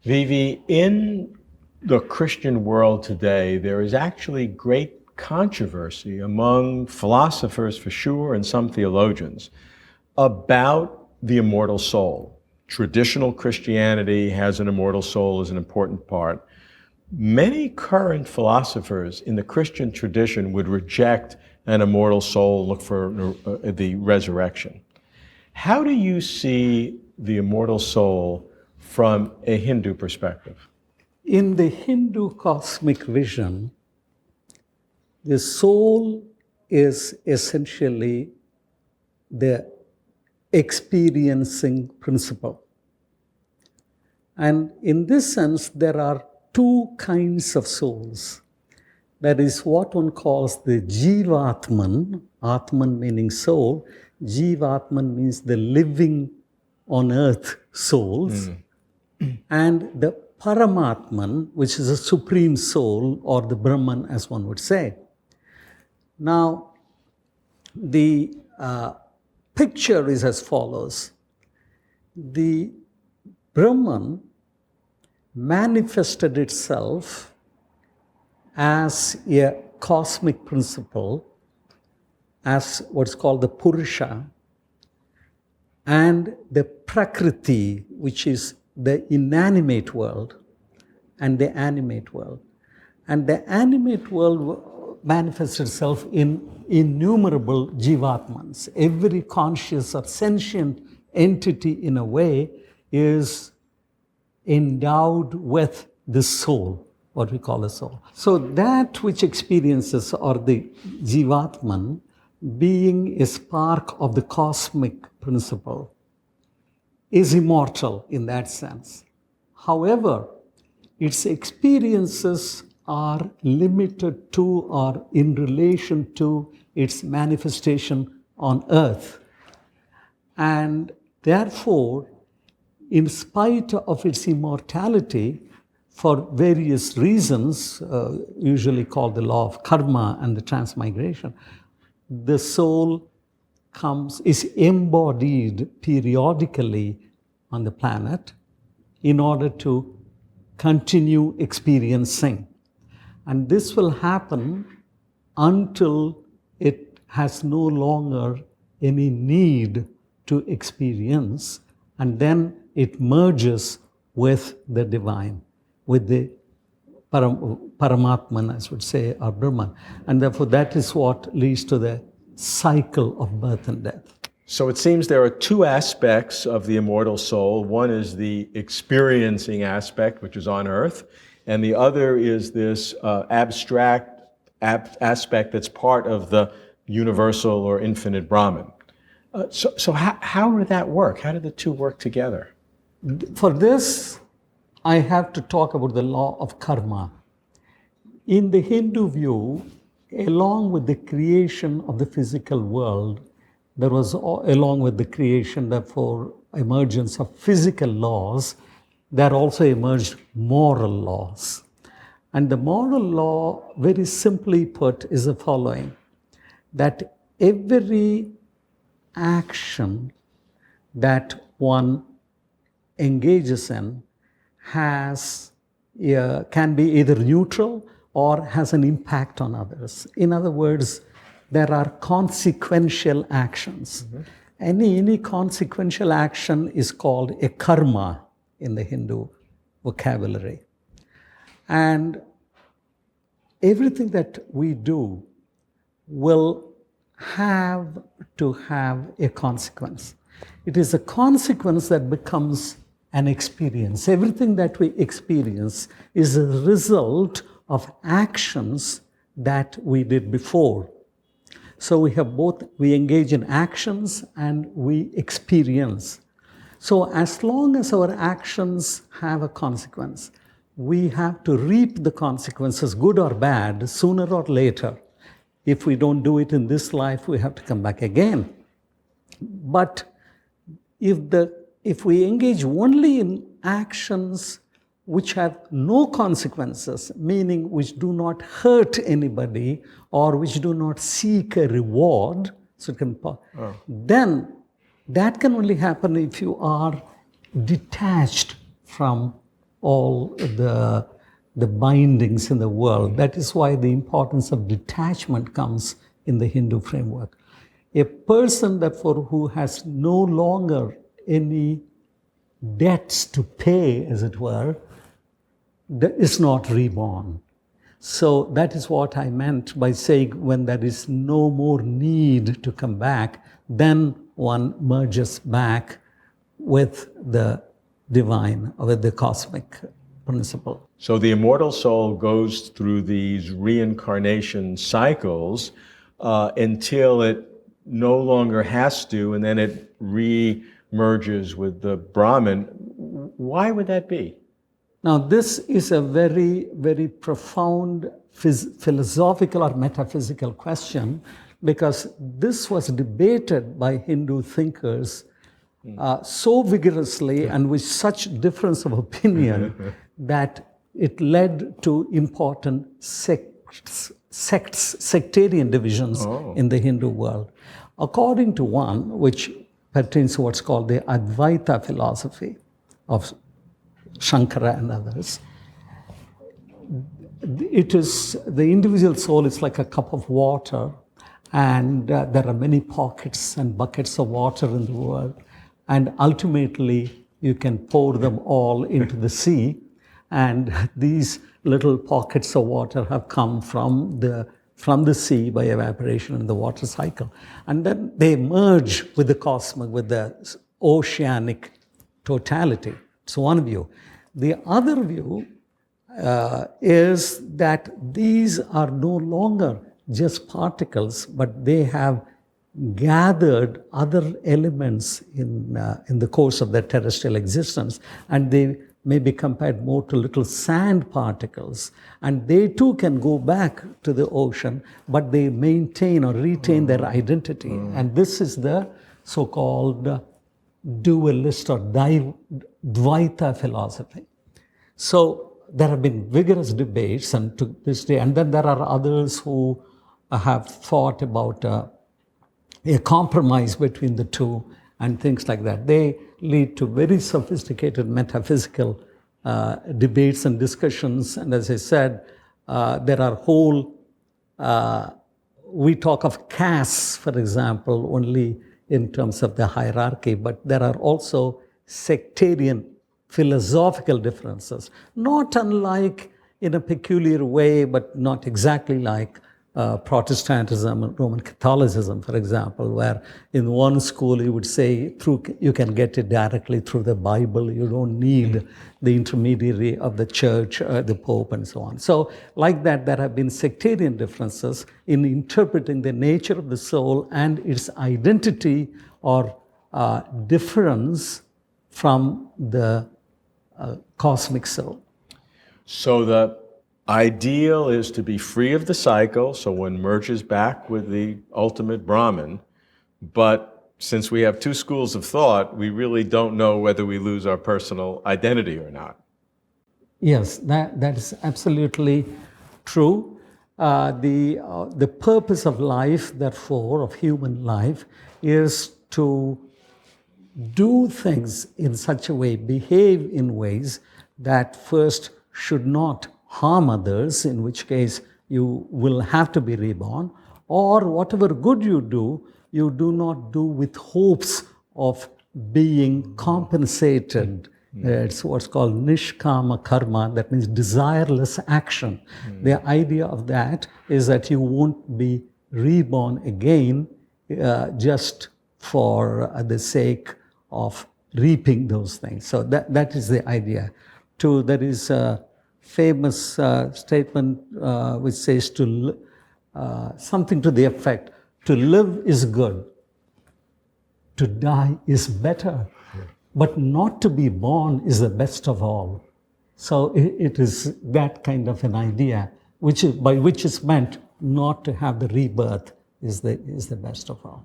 Vivi, in the Christian world today, there is actually great controversy among philosophers for sure and some theologians about the immortal soul. Traditional Christianity has an immortal soul as an important part. Many current philosophers in the Christian tradition would reject an immortal soul, look for the resurrection. How do you see the immortal soul from a Hindu perspective? In the Hindu cosmic vision, the soul is essentially the experiencing principle. And in this sense, there are two kinds of souls. That is what one calls the Jivatman, Atman meaning soul. Jivatman means the living on earth souls. And the Paramatman, which is a supreme soul, or the Brahman, as one would say. Now, the picture is as follows. The Brahman manifested itself as a cosmic principle, as what's called the Purusha, and the Prakriti, which is the inanimate world, and the animate world. And the animate world manifests itself in innumerable Jivatmans. Every conscious or sentient entity, in a way, is endowed with the soul, what we call a soul. So that which experiences, or the Jivatman, being a spark of the cosmic principle, is immortal in that sense. However, its experiences are limited to or in relation to its manifestation on earth. And therefore, in spite of its immortality, for various reasons, usually called the law of karma and the transmigration, the soul is embodied periodically on the planet in order to continue experiencing. And this will happen until it has no longer any need to experience, and then it merges with the divine, with the Paramatman, as would say, or Brahman. And therefore, that is what leads to the cycle of birth and death. So it seems there are two aspects of the immortal soul. One is the experiencing aspect, which is on earth, and the other is this abstract aspect that's part of the universal or infinite Brahman. So how did that work? How did the two work together? For this, I have to talk about the law of karma. In the Hindu view, along with the creation of the physical world, there was, along with the creation, therefore, emergence of physical laws, there also emerged moral laws. And the moral law, very simply put, is the following, that every action that one engages in can be either neutral or has an impact on others. In other words, there are consequential actions. Mm-hmm. Any consequential action is called a karma in the Hindu vocabulary. And everything that we do will have to have a consequence. It is a consequence that becomes an experience. Everything that we experience is a result of actions that we did before. So we engage in actions and we experience. So as long as our actions have a consequence, we have to reap the consequences, good or bad, sooner or later. If we don't do it in this life, we have to come back again. But if we engage only in actions which have no consequences, meaning which do not hurt anybody or which do not seek a reward, then that can only happen if you are detached from all the bindings in the world. That is why the importance of detachment comes in the Hindu framework. A person, therefore, who has no longer any debts to pay, as it were, is not reborn. So that is what I meant by saying when there is no more need to come back, then one merges back with the divine, or with the cosmic principle. So the immortal soul goes through these reincarnation cycles until it no longer has to, and then it re-merges with the Brahman. Why would that be? Now, this is a very, very profound philosophical or metaphysical question, because this was debated by Hindu thinkers so vigorously and with such difference of opinion that it led to important sectarian divisions in the Hindu world. According to one, which pertains to what's called the Advaita philosophy of Shankara and others, it is the individual soul is like a cup of water, and there are many pockets and buckets of water in the world, and ultimately you can pour them all into the sea, and these little pockets of water have come from the sea by evaporation in the water cycle, and then they merge with the cosmic, with the oceanic totality. It's one view. The other view is that these are no longer just particles, but they have gathered other elements in the course of their terrestrial existence, and they may be compared more to little sand particles, and they too can go back to the ocean, but they maintain or retain their identity. And this is the so-called dualist or Dvaita philosophy. So there have been vigorous debates, and to this day, and then there are others who have thought about a compromise between the two and things like that. They lead to very sophisticated metaphysical debates and discussions. And as I said, there are whole, we talk of castes, for example, only in terms of the hierarchy, but there are also sectarian philosophical differences, not unlike in a peculiar way, but not exactly like Protestantism and Roman Catholicism, for example, where in one school you would say you can get it directly through the Bible. You don't need the intermediary of the church, the Pope, and so on. So like that, there have been sectarian differences in interpreting the nature of the soul and its identity or difference from the cosmic soul. So the ideal is to be free of the cycle, so one merges back with the ultimate Brahman. But since we have two schools of thought, we really don't know whether we lose our personal identity or not. Yes, that is absolutely true. The purpose of life, therefore, of human life, is to do things in such a way, behave in ways that first should not harm others, in which case you will have to be reborn, or whatever good you do not do with hopes of being compensated. It's what's called nishkama karma, that means desireless action. The idea of that is that you won't be reborn again just for the sake of reaping those things. So that is the idea. There is a famous statement which says something to the effect, to live is good, to die is better, but not to be born is the best of all. So it is that kind of an idea, by which is meant not to have the rebirth is the best of all.